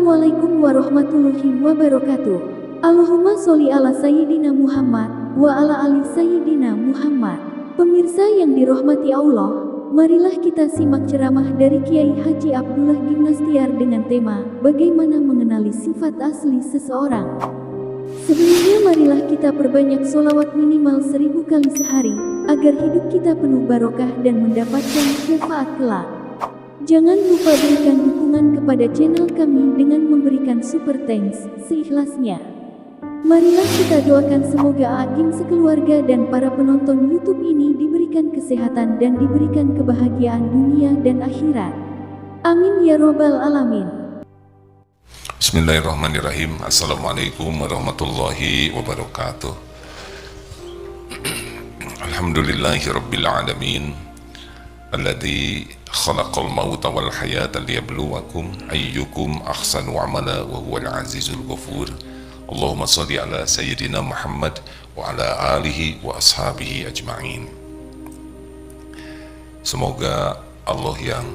Assalamualaikum warahmatullahi wabarakatuh. Allahumma sholli ala Sayyidina Muhammad wa ala ali Sayyidina Muhammad. Pemirsa yang dirahmati Allah, marilah kita simak ceramah dari Kiai Haji Abdullah Gimnastiar dengan tema bagaimana mengenali sifat asli seseorang. Sebelumnya marilah kita perbanyak sholawat minimal 1000 kali sehari, agar hidup kita penuh barokah dan mendapatkan syafaat kelak. Jangan lupa berikan dukungan kepada channel kami dengan memberikan super thanks seikhlasnya. Marilah kita doakan semoga Agim sekeluarga dan para penonton YouTube ini diberikan kesehatan dan diberikan kebahagiaan dunia dan akhirat. Amin ya robbal alamin. Bismillahirrahmanirrahim. Assalamualaikum warahmatullahi wabarakatuh. Alhamdulillahi rabbil alamin, alladzi khalaqal mauta wal hayata liyabluwakum ayyukum ahsanu amala wa huwal azizul ghafur. Allahumma shalli ala sayyidina Muhammad wa ala alihi wa ashabihi ajma'in. Semoga Allah yang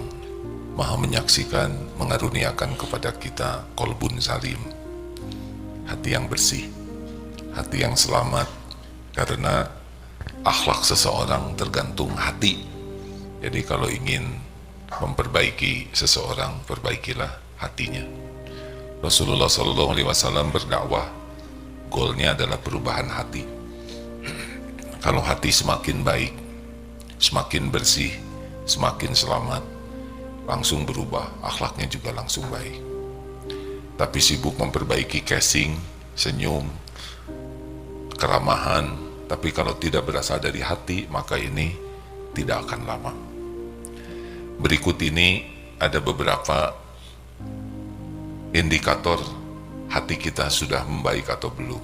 Maha menyaksikan mengaruniakan kepada kita qalbun salim, hati yang bersih, hati yang selamat, karena akhlak seseorang tergantung hati. Jadi kalau ingin memperbaiki seseorang, perbaikilah hatinya. Rasulullah SAW berdakwah, goalnya adalah perubahan hati. Kalau hati semakin baik, semakin bersih, semakin selamat, langsung berubah, akhlaknya juga langsung baik. Tapi sibuk memperbaiki casing, senyum, keramahan, tapi kalau tidak berasal dari hati, maka ini tidak akan lama. Berikut ini ada beberapa indikator hati kita sudah membaik atau belum.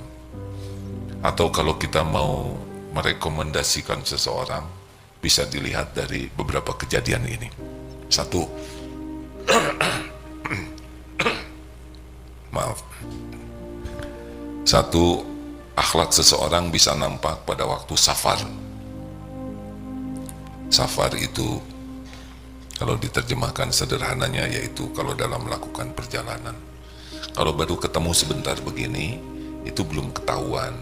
Atau kalau kita mau merekomendasikan seseorang, bisa dilihat dari beberapa kejadian ini. Satu, Satu, akhlak seseorang bisa nampak pada waktu safar. Safar itu kalau diterjemahkan sederhananya yaitu kalau dalam melakukan perjalanan. Kalau baru ketemu sebentar begini, itu belum ketahuan.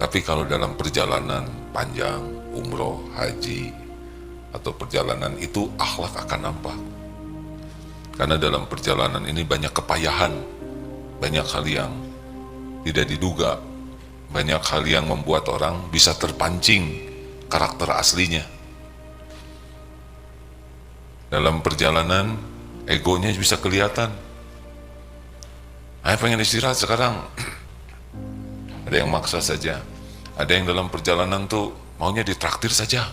Tapi kalau dalam perjalanan panjang, umroh, haji, atau perjalanan itu akhlak akan nampak. Karena dalam perjalanan ini banyak kepayahan, banyak hal yang tidak diduga, banyak hal yang membuat orang bisa terpancing karakter aslinya. Dalam perjalanan, egonya bisa kelihatan. Saya pengen istirahat sekarang. Ada yang maksa saja. Ada yang dalam perjalanan tuh maunya ditraktir saja.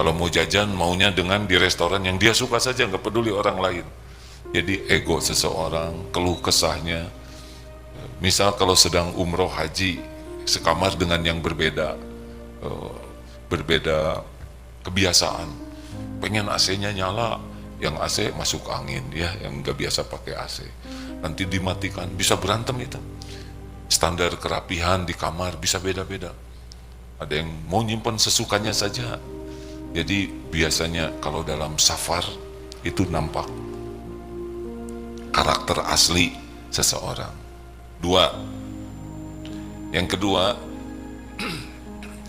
Kalau mau jajan, maunya dengan di restoran yang dia suka saja, nggak peduli orang lain. Jadi ego seseorang, keluh kesahnya. Misal kalau sedang umroh haji, sekamar dengan yang berbeda kebiasaan. Pengen AC-nya nyala, yang AC masuk angin, ya, yang nggak biasa pakai AC. Nanti dimatikan, bisa berantem itu. Standar kerapihan di kamar bisa beda-beda. Ada yang mau nyimpen sesukanya saja. Jadi biasanya kalau dalam safar itu nampak karakter asli seseorang. Yang kedua,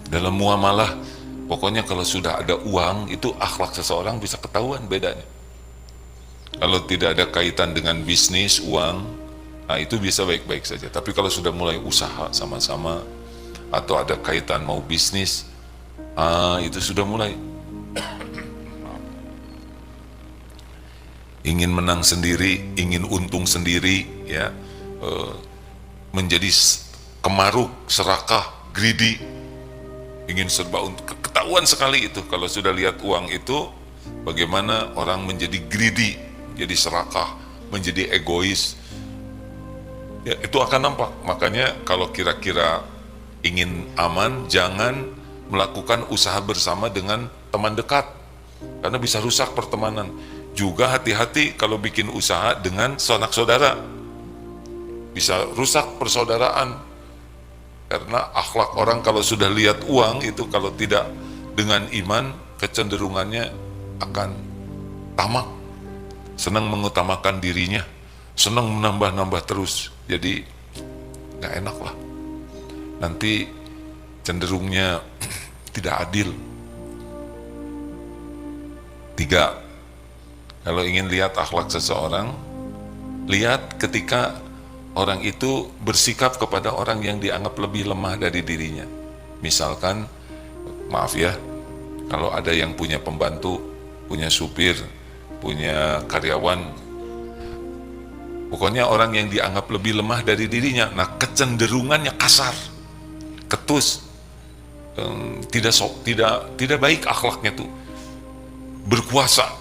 dalam muamalah, pokoknya kalau sudah ada uang, itu akhlak seseorang bisa ketahuan bedanya. Kalau tidak ada kaitan dengan bisnis, uang, nah itu bisa baik-baik saja. Tapi kalau sudah mulai usaha sama-sama, atau ada kaitan mau bisnis, itu sudah mulai ingin menang sendiri, ingin untung sendiri, ya, menjadi kemaruk, serakah, greedy, ingin serba untuk ketahuan sekali itu. Kalau sudah lihat uang itu, bagaimana orang menjadi greedy, jadi serakah, menjadi egois, ya, itu akan nampak. Makanya kalau kira-kira ingin aman, jangan melakukan usaha bersama dengan teman dekat, karena bisa rusak pertemanan. Juga hati-hati kalau bikin usaha dengan sanak saudara, bisa rusak persaudaraan. Karena akhlak orang kalau sudah lihat uang itu, kalau tidak dengan iman, kecenderungannya akan tamak. senang mengutamakan dirinya, senang menambah-nambah terus. Jadi nggak enak lah. Nanti cenderungnya tidak adil. 3, kalau ingin lihat akhlak seseorang, lihat ketika orang itu bersikap kepada orang yang dianggap lebih lemah dari dirinya. Misalkan, maaf ya, kalau ada yang punya pembantu, punya supir, punya karyawan, pokoknya orang yang dianggap lebih lemah dari dirinya, nah kecenderungannya kasar, ketus, tidak baik akhlaknya tuh, berkuasa.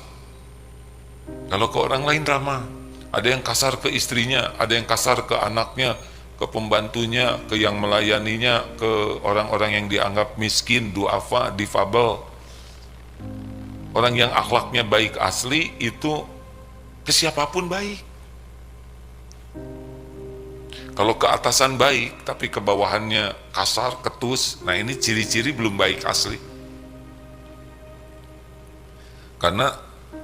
Kalau ke orang lain ramah, ada yang kasar ke istrinya, ada yang kasar ke anaknya, ke pembantunya, ke yang melayaninya, ke orang-orang yang dianggap miskin, duafa, difabel. Orang yang akhlaknya baik asli itu ke siapapun baik. Kalau ke atasan baik, tapi ke bawahannya kasar, ketus, nah ini ciri-ciri belum baik asli. Karena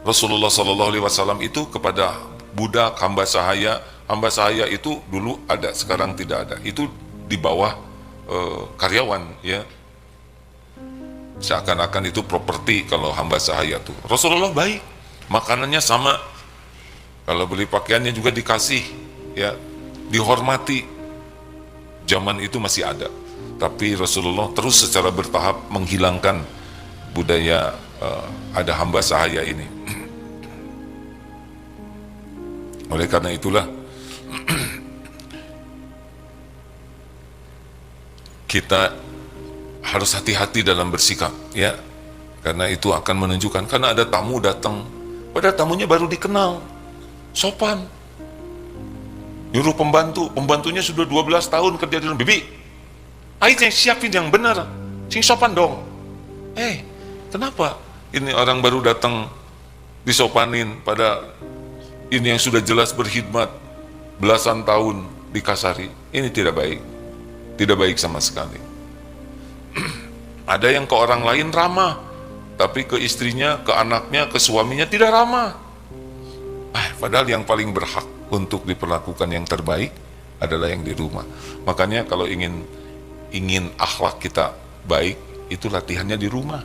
Rasulullah SAW itu kepada budak, hamba sahaya itu dulu ada, sekarang tidak ada. Itu di bawah karyawan, ya. Seakan-akan itu properti kalau hamba sahaya tuh. Rasulullah baik, makanannya sama. Kalau beli pakaiannya juga dikasih, ya, dihormati. Zaman itu masih ada. Tapi Rasulullah terus secara bertahap menghilangkan budaya ada hamba sahaya ini. Oleh karena itulah kita harus hati-hati dalam bersikap, ya, karena itu akan menunjukkan. Karena ada tamu datang, padahal tamunya baru dikenal, sopan, nyuruh pembantunya sudah 12 tahun kerja di rumah, bibi, ayo siapin yang benar, sing sopan dong. Kenapa ini orang baru datang disopanin, pada ini yang sudah jelas berkhidmat belasan tahun dikasari? Ini tidak baik sama sekali. Ada yang ke orang lain ramah, tapi ke istrinya, ke anaknya, ke suaminya tidak ramah. Padahal yang paling berhak untuk diperlakukan yang terbaik adalah yang di rumah. Makanya kalau ingin akhlak kita baik, itu latihannya di rumah.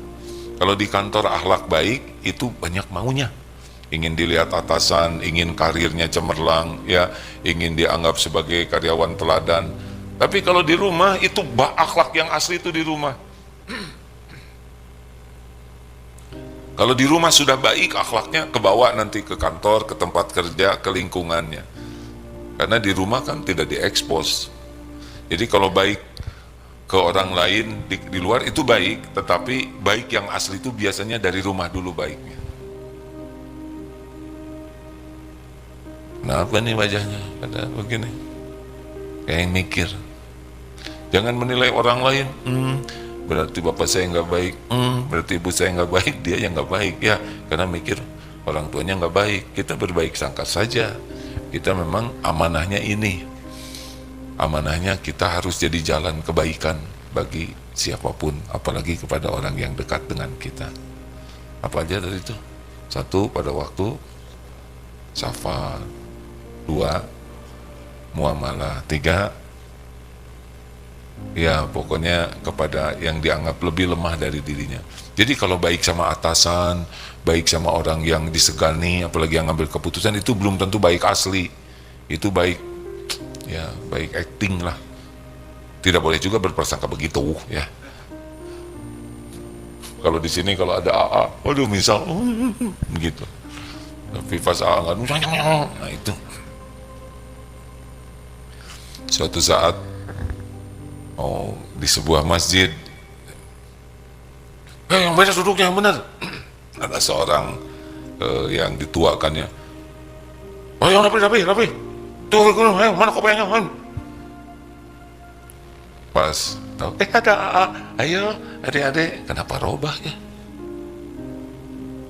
Kalau di kantor akhlak baik, itu banyak maunya. Ingin dilihat atasan, ingin karirnya cemerlang, ya, ingin dianggap sebagai karyawan teladan. Tapi kalau di rumah, itu akhlak yang asli itu di rumah. Kalau di rumah sudah baik akhlaknya, kebawa nanti ke kantor, ke tempat kerja, ke lingkungannya. Karena di rumah kan tidak diekspos. Jadi kalau baik ke orang lain di luar itu baik, tetapi baik yang asli itu biasanya dari rumah dulu baiknya. Kenapa nih wajahnya pada begini? Kayak yang mikir. Jangan menilai orang lain, berarti bapak saya nggak baik, berarti ibu saya nggak baik, dia yang nggak baik, ya, karena mikir orang tuanya nggak baik. Kita berbaik sangka saja. Kita memang amanahnya ini, amanahnya kita harus jadi jalan kebaikan bagi siapapun, apalagi kepada orang yang dekat dengan kita. Apa aja dari itu? 1, pada waktu safar. 2, muamalah. 3, ya pokoknya kepada yang dianggap lebih lemah dari dirinya. Jadi kalau baik sama atasan, baik sama orang yang disegani, apalagi yang ngambil keputusan, itu belum tentu baik asli. Itu baik, ya, baik acting lah. Tidak boleh juga berprasangka begitu, ya. Kalau di sini kalau ada AA, waduh misal begitu. Tapi pas AA nggak, nah itu. Suatu saat di sebuah masjid, yang benar duduknya, yang benar. Ada seorang yang dituakannya, yang rapi. Tuh, mana kopiahnya? Pas tahu, ada AA, ayo adik-adik, kenapa robah ya?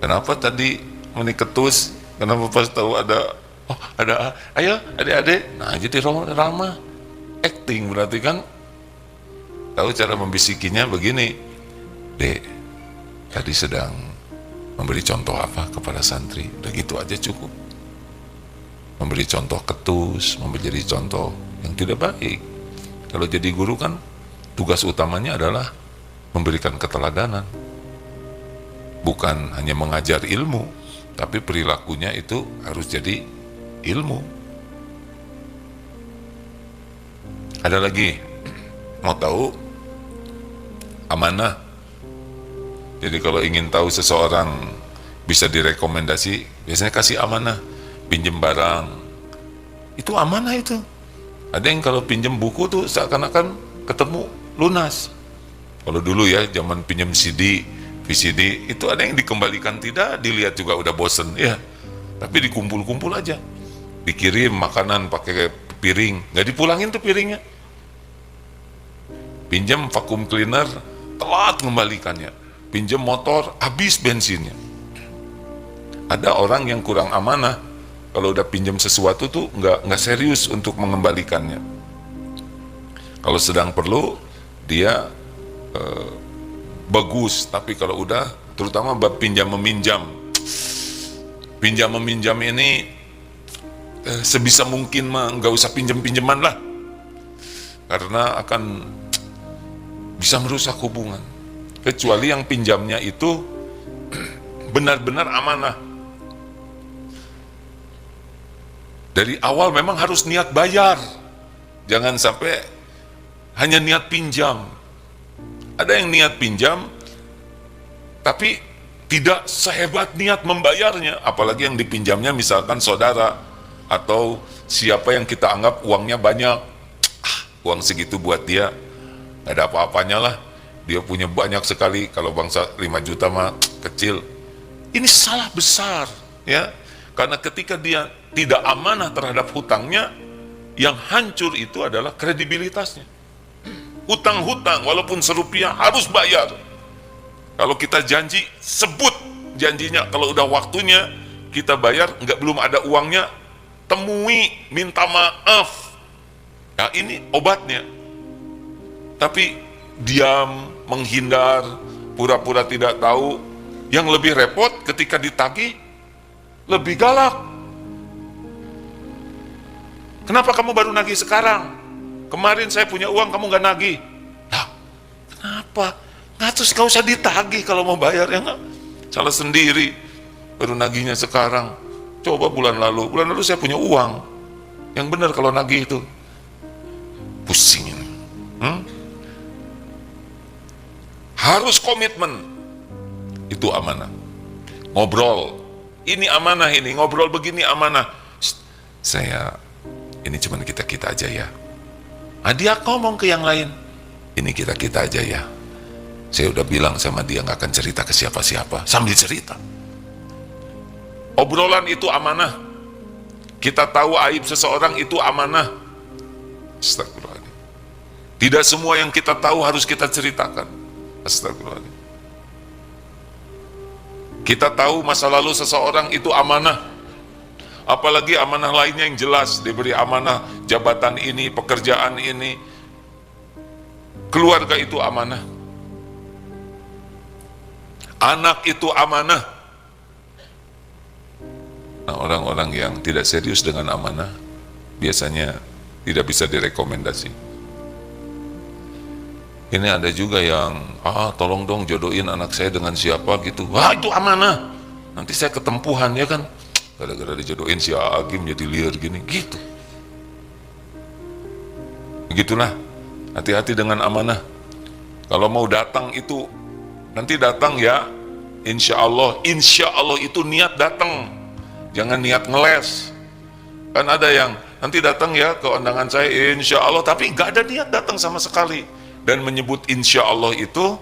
Kenapa tadi meniketus? Kenapa pas tahu ada AA, ayo adik-adik? Nah jadi ramah, acting berarti kan. Tahu cara membisikinya begini, Dek, tadi sedang memberi contoh apa kepada santri, udah gitu aja cukup. memberi contoh ketus, menjadi contoh yang tidak baik. Kalau jadi guru kan tugas utamanya adalah memberikan keteladanan, bukan hanya mengajar ilmu, tapi perilakunya itu harus jadi ilmu. Ada lagi, mau tahu amanah. Jadi kalau ingin tahu seseorang bisa direkomendasi, biasanya kasih amanah, pinjem barang, itu amanah itu. Ada yang kalau pinjem buku tuh seakan-akan ketemu lunas. Kalau dulu ya, zaman pinjem CD, VCD, itu ada yang dikembalikan, tidak dilihat juga udah bosen ya, tapi dikumpul-kumpul aja, dikirim makanan pakai piring, nggak dipulangin tuh piringnya. Pinjam vacuum cleaner, telat mengembalikannya. Pinjam motor, habis bensinnya. Ada orang yang kurang amanah, kalau udah pinjam sesuatu tuh nggak serius untuk mengembalikannya. Kalau sedang perlu dia bagus, tapi kalau udah, terutama bab pinjam meminjam ini sebisa mungkin mah nggak usah pinjam-pinjaman lah, karena akan bisa merusak hubungan. Kecuali yang pinjamnya itu benar-benar amanah. Dari awal memang harus niat bayar, jangan sampai hanya niat pinjam. Ada yang niat pinjam tapi tidak sehebat niat membayarnya, apalagi yang dipinjamnya misalkan saudara atau siapa yang kita anggap uangnya banyak. Uang segitu buat dia gak ada apa-apanya lah, dia punya banyak sekali, kalau bangsa 5 juta mah kecil. Ini salah besar ya, karena ketika dia tidak amanah terhadap hutangnya, yang hancur itu adalah kredibilitasnya. Hutang-hutang walaupun serupiah harus bayar. Kalau kita janji, sebut janjinya. Kalau udah waktunya kita bayar, belum ada uangnya, temui, minta maaf. Ya ini obatnya. Tapi diam, menghindar, pura-pura tidak tahu. Yang lebih repot ketika ditagih, lebih galak. Kenapa kamu baru nagih sekarang? Kemarin saya punya uang, kamu gak nagih. Nah, kenapa? Gak usah ditagih kalau mau bayar, ya gak? Salah sendiri, baru nagihnya sekarang. Coba bulan lalu saya punya uang. Yang benar kalau nagih itu. Pusing ini. Harus komitmen. Itu amanah. Ngobrol, ini amanah, ini ngobrol begini amanah. Ini cuman kita-kita aja ya. Dia ngomong ke yang lain, ini kita-kita aja ya. Saya udah bilang sama dia gak akan cerita ke siapa-siapa. Sambil cerita. Obrolan itu amanah. Kita tahu aib seseorang itu amanah. Astagfirullahaladzim. Tidak semua yang kita tahu harus kita ceritakan. Astagfirullahaladzim. Kita tahu masa lalu seseorang itu amanah. Apalagi amanah lainnya yang jelas, diberi amanah jabatan ini, pekerjaan ini, keluarga itu amanah, anak itu amanah. Nah, orang-orang yang tidak serius dengan amanah biasanya tidak bisa direkomendasi. Ini ada juga yang tolong dong jodohin anak saya dengan siapa gitu. Wah, itu amanah, nanti saya ketempuhan, ya kan, gara-gara dijodohin si Agim jadi liar gini gitu. Begitulah, hati-hati dengan amanah. Kalau mau datang itu nanti datang ya, insya Allah itu niat datang, jangan niat ngeles. Kan ada yang nanti datang ya ke undangan saya insya Allah, tapi nggak ada niat datang sama sekali, dan menyebut insya Allah itu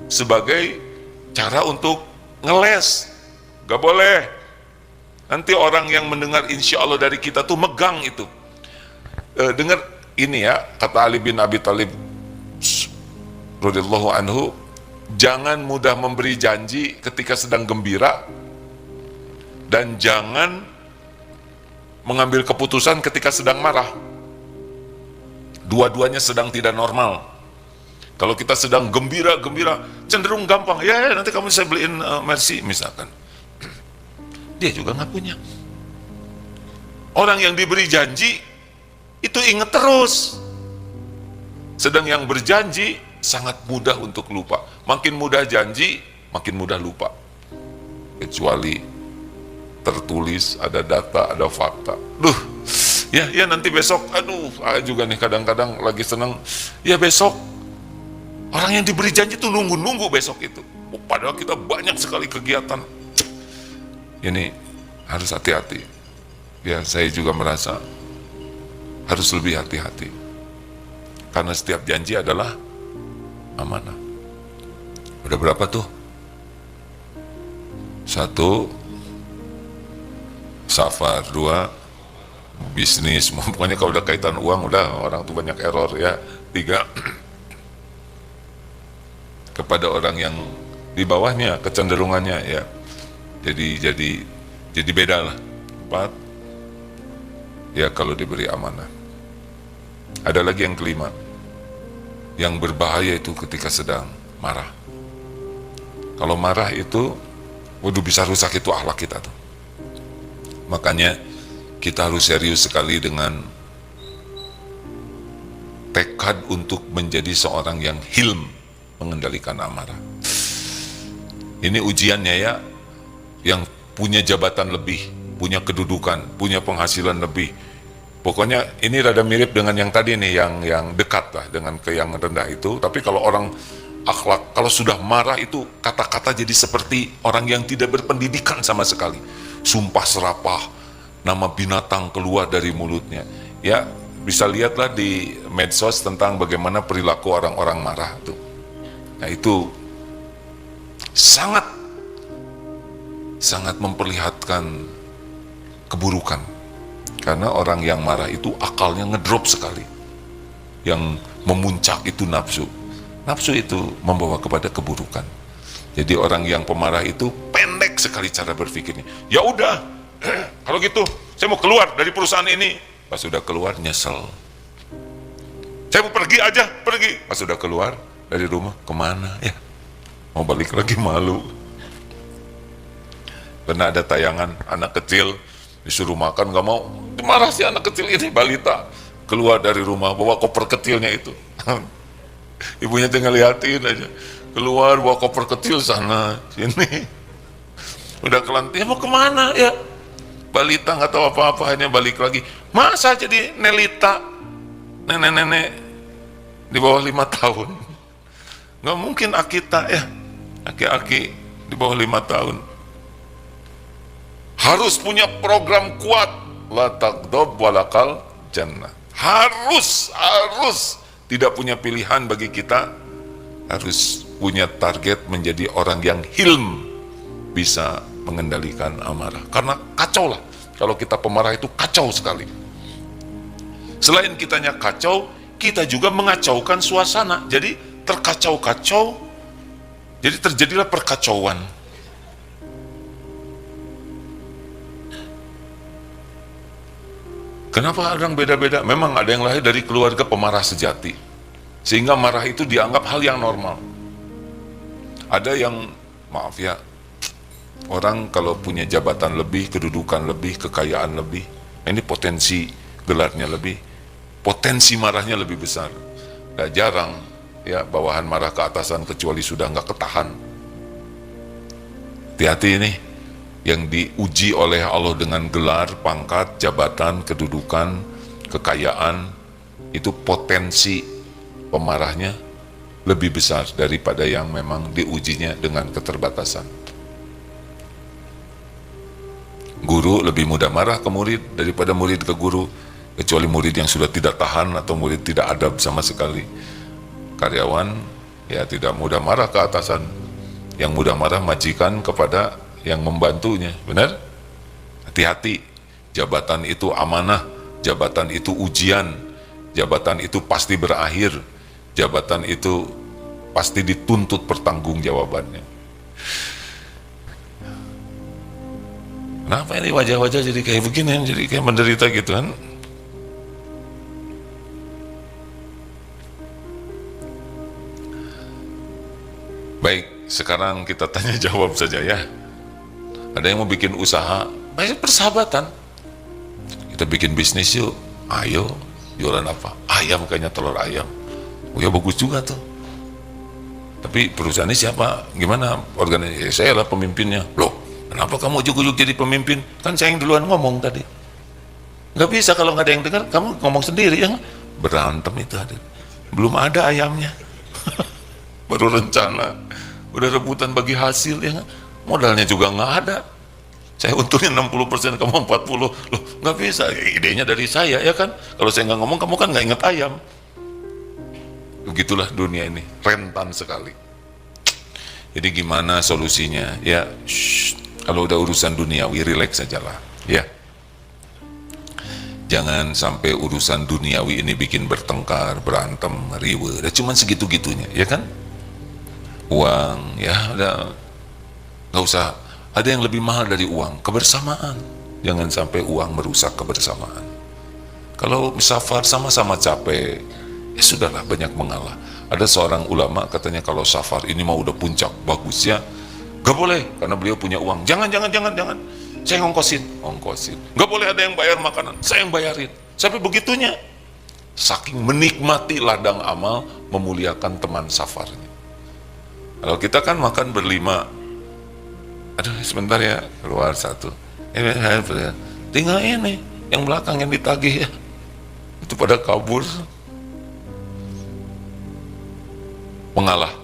sebagai cara untuk ngeles. Nggak boleh. Nanti orang yang mendengar insya Allah dari kita tuh megang itu. Dengar ini ya, kata Ali bin Abi Thalib radhiyallahu anhu, jangan mudah memberi janji ketika sedang gembira, dan jangan mengambil keputusan ketika sedang marah. Dua-duanya sedang tidak normal. Kalau kita sedang gembira cenderung gampang, ya nanti kamu saya beliin Mercy misalkan. Dia juga nggak punya. Orang yang diberi janji itu ingat terus. Sedang yang berjanji sangat mudah untuk lupa. Makin mudah janji, makin mudah lupa. Kecuali tertulis, ada data, ada fakta. Ya nanti besok, juga nih kadang-kadang lagi seneng, ya besok. Orang yang diberi janji tuh nunggu-nunggu besok itu. Padahal kita banyak sekali kegiatan. Ini harus hati-hati. Ya, saya juga merasa harus lebih hati-hati. Karena setiap janji adalah amanah. Udah berapa tuh? 1, safar. 2, bisnis. Pokoknya kalau udah kaitan uang, udah orang tuh banyak error ya. 3, kepada orang yang di bawahnya kecenderungannya ya. Jadi beda lah. 4, ya kalau diberi amanah. Ada lagi yang kelima, yang berbahaya itu ketika sedang marah. Kalau marah itu, waduh bisa rusak itu akhlak kita tuh. Makanya kita harus serius sekali dengan tekad untuk menjadi seorang yang hilm, mengendalikan amarah. Ini ujiannya ya, yang punya jabatan lebih, punya kedudukan, punya penghasilan lebih. Pokoknya ini rada mirip dengan yang tadi nih, yang dekat lah dengan ke yang rendah itu. Tapi kalau orang akhlak, kalau sudah marah itu kata-kata jadi seperti orang yang tidak berpendidikan sama sekali. Sumpah serapah, nama binatang keluar dari mulutnya. Ya, bisa lihatlah di medsos tentang bagaimana perilaku orang-orang marah tuh. Nah, itu sangat memperlihatkan keburukan. Karena orang yang marah itu akalnya ngedrop sekali. Yang memuncak itu nafsu. Nafsu itu membawa kepada keburukan. Jadi orang yang pemarah itu pendek sekali cara berpikirnya. Ya udah, kalau gitu saya mau keluar dari perusahaan ini. Pas sudah keluar nyesel. Saya mau pergi aja, pergi. Pas sudah keluar dari rumah, kemana ya? Mau balik lagi malu. Pernah ada tayangan anak kecil disuruh makan gak mau, marah si anak kecil ini, balita, keluar dari rumah bawa koper kecilnya itu. Ibunya tinggal liatin aja, keluar bawa koper kecil sana sini. Udah kelantik, mau kemana ya? Balita nggak tahu apa-apa, hanya balik lagi. Masa jadi Nelita, nenek-nenek di bawah 5 tahun? Nggak mungkin Akita ya, aki-aki di bawah 5 tahun. Harus punya program kuat, la taqdob walakal jannah. Harus tidak punya pilihan bagi kita, harus punya target menjadi orang yang hilm, bisa mengendalikan amarah. Karena kacau lah, kalau kita pemarah itu kacau sekali. Selain kitanya kacau, kita juga mengacaukan suasana. Jadi terkacau-kacau, jadi terjadilah perkacauan. Kenapa orang beda-beda? Memang ada yang lahir dari keluarga pemarah sejati, sehingga marah itu dianggap hal yang normal. Ada yang, maaf ya, orang kalau punya jabatan lebih, kedudukan lebih, kekayaan lebih, ini potensi gelarnya lebih, potensi marahnya lebih besar. Gak jarang ya bawahan marah ke atasan kecuali sudah nggak ketahan. Hati-hati ini, yang diuji oleh Allah dengan gelar, pangkat, jabatan, kedudukan, kekayaan, itu potensi pemarahnya lebih besar daripada yang memang diujinya dengan keterbatasan. Guru lebih mudah marah ke murid daripada murid ke guru, kecuali murid yang sudah tidak tahan atau murid tidak adab sama sekali. Karyawan ya tidak mudah marah ke atasan, yang mudah marah majikan kepada yang membantunya, benar? Hati-hati, jabatan itu amanah, jabatan itu ujian, jabatan itu pasti berakhir, jabatan itu pasti dituntut pertanggungjawabannya. Kenapa ini wajah-wajah jadi kayak begini, jadi kayak menderita gitu kan? Baik, sekarang kita tanya jawab saja ya. Ada yang mau bikin usaha, baik persahabatan. Kita kita bikin bisnis yuk. Ayo, jualan apa? Ayam, kayaknya telur ayam. Oh ya, bagus juga tuh. Tapi perusahaannya siapa? Gimana? Organisasi saya lah pemimpinnya. Loh, kenapa kamu ujuk-ujuk jadi pemimpin? Kan saya yang duluan ngomong tadi. Nggak bisa kalau nggak ada yang dengar, kamu ngomong sendiri ya. Berantem itu ada. Belum ada ayamnya. Baru rencana. Udah rebutan bagi hasil ya. Modalnya juga nggak ada. Saya untungnya 60%, kamu 40%. Loh, nggak bisa. Idenya dari saya ya kan. Kalau saya nggak ngomong, kamu kan nggak inget ayam. Begitulah dunia ini, rentan sekali. Jadi gimana solusinya? Ya, kalau udah urusan duniawi, relax saja lah. Ya, jangan sampai urusan duniawi ini bikin bertengkar, berantem, riwe. Udah cuman segitu-gitunya, ya kan? Uang, ya udah, nggak usah. Ada yang lebih mahal dari uang, kebersamaan. Jangan sampai uang merusak kebersamaan. Kalau safar sama-sama capek, ya sudahlah, banyak mengalah. Ada seorang ulama katanya kalau safar ini mau udah puncak bagusnya, gak boleh karena beliau punya uang. Jangan. Saya ngongkosin. Gak boleh ada yang bayar makanan, saya yang bayarin. Sampai begitunya. Saking menikmati ladang amal, memuliakan teman safarnya. Kalau kita kan makan berlima, aduh sebentar ya, keluar satu. Tinggal ini, yang belakang yang ditagih ya. Itu pada kabur. Mengalah.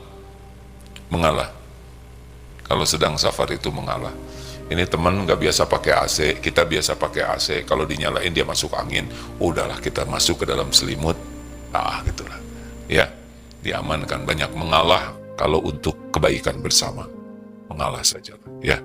Kalau sedang safar itu mengalah. Ini teman nggak biasa pakai AC, kita biasa pakai AC. Kalau dinyalain dia masuk angin, udahlah kita masuk ke dalam selimut. Gitulah. Ya, diamankan. Banyak mengalah kalau untuk kebaikan bersama. Mengalah saja. Ya.